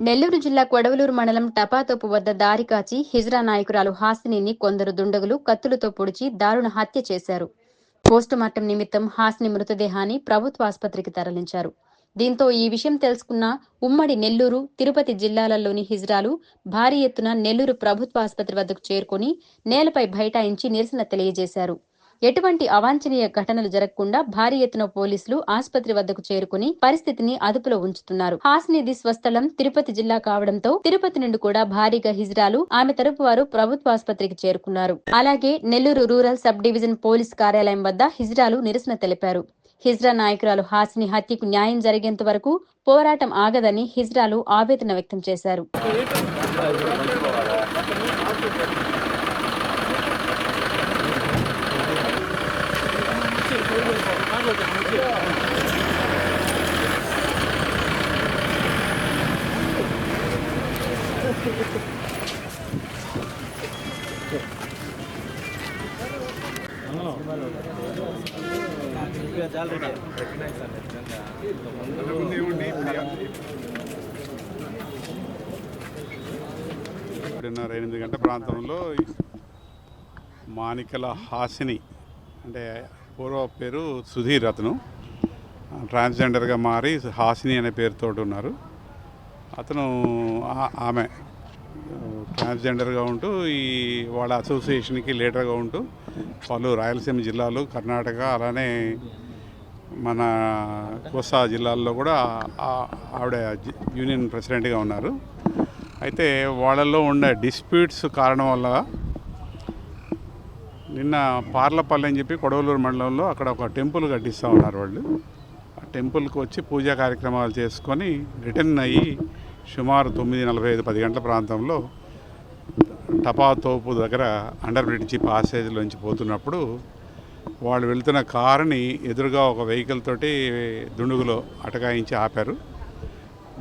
నెల్లూరు జిల్లా కొడవలూరు మండలం టపాతోపు వద్ద దారి కాచి హిజ్రా నాయకురాలు హాసినిని కొందరు దుండగులు కత్తులతో పొడిచి దారుణ హత్య చేశారు. పోస్టుమార్టం నిమిత్తం హాసిని మృతదేహాన్ని ప్రభుత్వ ఆసుపత్రికి తరలించారు. దీంతో ఈ విషయం తెలుసుకున్న ఉమ్మడి నెల్లూరు, తిరుపతి జిల్లాలలోని హిజ్రాలు భారీ ఎత్తున నెల్లూరు ప్రభుత్వ ఆసుపత్రి వద్దకు చేరుకుని నేలపై బైఠాయించి నిరసన తెలియజేశారు. ఎటువంటి అవాంఛనీయ ఘటనలు జరగకుండా భారీ ఎత్తున పోలీసులు ఆసుపత్రి వద్దకు చేరుకుని పరిస్థితిని అదుపులో ఉంచుతున్నారు. హాసినిది స్వస్థలం తిరుపతి జిల్లా కావడంతో తిరుపతి నుండి కూడా భారీగా హిజ్రాలు ఆమె తరపు వారు ప్రభుత్వ ఆసుపత్రికి చేరుకున్నారు. అలాగే Nellore rural sub division police కార్యాలయం వద్ద హిజ్రాలు నిరసన తెలిపారు. హిజ్రా నాయకురాలు హాసిని హత్యకు న్యాయం జరిగేంత వరకు పోరాటం ఆగదని హిజ్రాలు ఆవేదన వ్యక్తం చేశారు. ఇప్పుడున్నర 8 గంటల ప్రాంతంలో మానికల హాసిని అంటే పూర్వ పేరు సుధీర్, అతను ట్రాన్స్జెండర్గా మారి హాసిని అనే పేరుతో ఉన్నారు. అతను ఆమె ట్రాన్స్జెండర్గా ఉంటూ వాళ్ళ అసోసియేషన్కి లీడర్గా ఉంటూ పలు రాయలసీమ జిల్లాలు, కర్ణాటక, అలానే మన కోస్తా జిల్లాల్లో కూడా ఆవిడ యూనియన్ ప్రెసిడెంట్గా ఉన్నారు. అయితే వాళ్ళల్లో ఉండే డిస్ప్యూట్స్ కారణం వల్ల నిన్న పార్లపల్లి అని చెప్పి కొడవలూరు మండలంలో అక్కడ ఒక టెంపుల్ కట్టిస్తూ ఉన్నారు. వాళ్ళు ఆ టెంపుల్కి వచ్చి పూజా కార్యక్రమాలు చేసుకొని రిటర్న్ అయ్యి సుమారు 9:45-10 గంటల ప్రాంతంలో టపాతోపు దగ్గర అండర్ బ్రిడ్జి పాసేజ్లోంచి పోతున్నప్పుడు వాళ్ళు వెళ్తున్న కారుని ఎదురుగా ఒక వెహికల్ తోటి దుండుగులో అటకాయించి ఆపారు.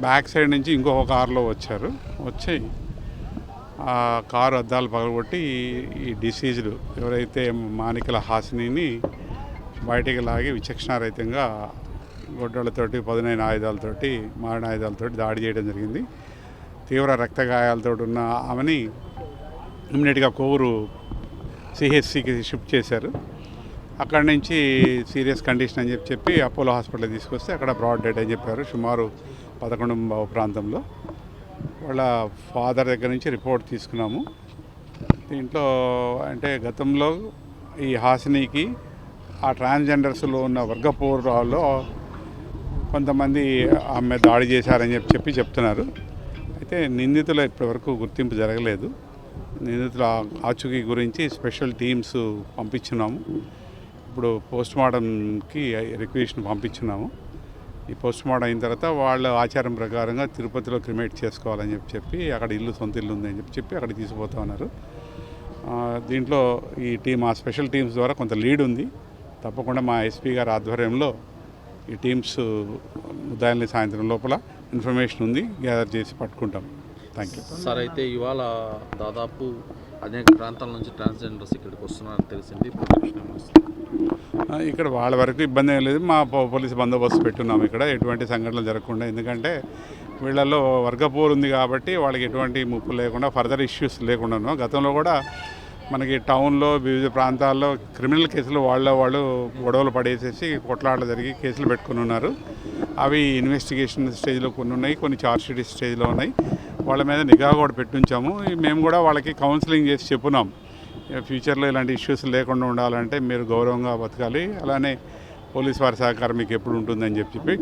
బ్యాక్ సైడ్ నుంచి ఇంకొక కారులో వచ్చి ఆ కారు అద్దాలు పగలగొట్టి ఈ డిసీజ్డ్ ఎవరైతే మానికల హాసినిని బయటికి లాగి విచక్షణారహితంగా గొడ్డలతోటి, పదునైన ఆయుధాలతోటి, మారణాయుధాలతోటి దాడి చేయడం జరిగింది. తీవ్ర రక్త గాయాలతో ఉన్న ఆమెని ఇమ్మీడియట్గా కోవూరు సిహెచ్సికి షిఫ్ట్ చేశారు. అక్కడి నుంచి సీరియస్ కండిషన్ అని చెప్పి అపోలో హాస్పిటల్ తీసుకొస్తే అక్కడ బ్రాడ్ డెడ్ అని చెప్పారు. సుమారు 11 ప్రాంతంలో వాళ్ళ ఫాదర్ దగ్గర నుంచి రిపోర్ట్ తీసుకున్నాము. దీంట్లో అంటే గతంలో ఈ హాసినికి ఆ ట్రాన్స్జెండర్స్లో ఉన్న వర్గపోరాల్లో కొంతమంది ఆమె దాడి చేశారని చెప్తున్నారు. అయితే నిందితుల ఇప్పటివరకు గుర్తింపు జరగలేదు. నిందితుల ఆచూకీ గురించి స్పెషల్ టీమ్స్ పంపించున్నాము. ఇప్పుడు పోస్ట్మార్టంకి రిక్వెషన్ పంపించున్నాము. ఈ పోస్ట్మార్టం అయిన తర్వాత వాళ్ళ ఆచారం ప్రకారంగా తిరుపతిలో క్రిమేట్ చేసుకోవాలని చెప్పి అక్కడ సొంత ఇల్లు ఉందని చెప్పి అక్కడికి తీసుకుపోతా ఉన్నారు. దీంట్లో ఈ టీం, ఆ స్పెషల్ టీమ్స్ ద్వారా కొంత లీడ్ ఉంది. తప్పకుండా మా ఎస్పీ గారి ఆధ్వర్యంలో ఈ టీమ్స్ ముద్దాయిల్ని సాయంత్రం లోపల ఇన్ఫర్మేషన్ ఉంది గ్యాదర్ చేసి పట్టుకుంటాం. Thank you sir. అయితే ఇవాళ దాదాపు అనేక ప్రాంతాల నుంచి ట్రాన్స్జెండర్స్ ఇక్కడికి వస్తున్నారని తెలిసింది. ఇక్కడ వాళ్ళ వరకు ఇబ్బంది ఏం లేదు. మా పోలీసు బందోబస్తు పెట్టున్నాము ఇక్కడ ఎటువంటి సంఘటనలు జరగకుండా. ఎందుకంటే వీళ్ళల్లో వర్గపోరు ఉంది కాబట్టి వాళ్ళకి ఎటువంటి ముప్పు లేకుండా, ఫర్దర్ ఇష్యూస్ లేకుండా. గతంలో కూడా మనకి టౌన్లో వివిధ ప్రాంతాల్లో క్రిమినల్ కేసులు వాళ్ళు గొడవలు పడేసేసి కొట్లాటలు జరిగి కేసులు పెట్టుకుని ఉన్నారు. అవి ఇన్వెస్టిగేషన్ స్టేజ్లో కొన్ని ఉన్నాయి, కొన్ని ఛార్జ్షీట్ స్టేజ్లో ఉన్నాయి. వాళ్ళ మీద నిఘా కూడా పెట్టుంచాము. మేము కూడా వాళ్ళకి కౌన్సిలింగ్ చేసి చెప్పున్నాం, ఫ్యూచర్లో ఇలాంటి ఇష్యూస్ లేకుండా ఉండాలంటే మీరు గౌరవంగా బతకాలి, అలానే పోలీస్ వారి సహకారం మీకు ఎప్పుడు ఉంటుందని చెప్పి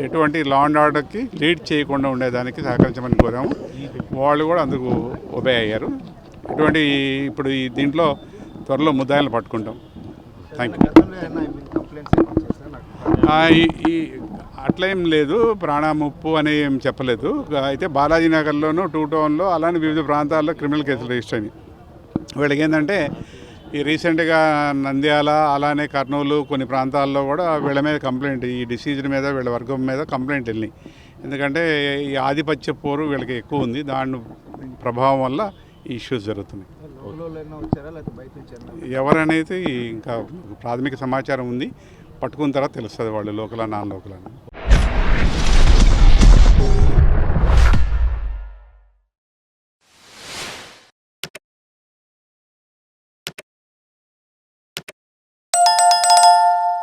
ఎటువంటి లా అండ్ ఆర్డర్కి లీడ్ చేయకుండా ఉండేదానికి సహకరించమని కోరాము. వాళ్ళు కూడా అందుకు ఒబే అయ్యారు. ఎటువంటి ఇప్పుడు దీంట్లో త్వరలో ముద్దాయిలను పట్టుకుంటాం. Thank you. అట్లేం లేదు, ప్రాణముప్పు అని ఏం చెప్పలేదు. అయితే బాలాజీ నగర్లోను, 2 టౌన్లో అలానే వివిధ ప్రాంతాల్లో క్రిమినల్ కేసులు రిజిస్టర్ అయినాయి. వీళ్ళకి ఏంటంటే ఈ రీసెంట్గా నంద్యాల, అలానే కర్నూలు కొన్ని ప్రాంతాల్లో కూడా వీళ్ళ మీద కంప్లైంట్, ఈ డిసీజ్ మీద, వీళ్ళ వర్గం మీద కంప్లైంట్ వెళ్ళినాయి. ఎందుకంటే ఈ ఆధిపత్య పోరు వీళ్ళకి ఎక్కువ ఉంది. దాని ప్రభావం వల్ల ఈ ఇష్యూస్ జరుగుతున్నాయి. ఎవరనేది ఇంకా ప్రాథమిక సమాచారం ఉంది, పట్టుకున్న తర్వాత తెలుస్తుంది వాళ్ళు లోకలా నాన్ లోకల్ అని.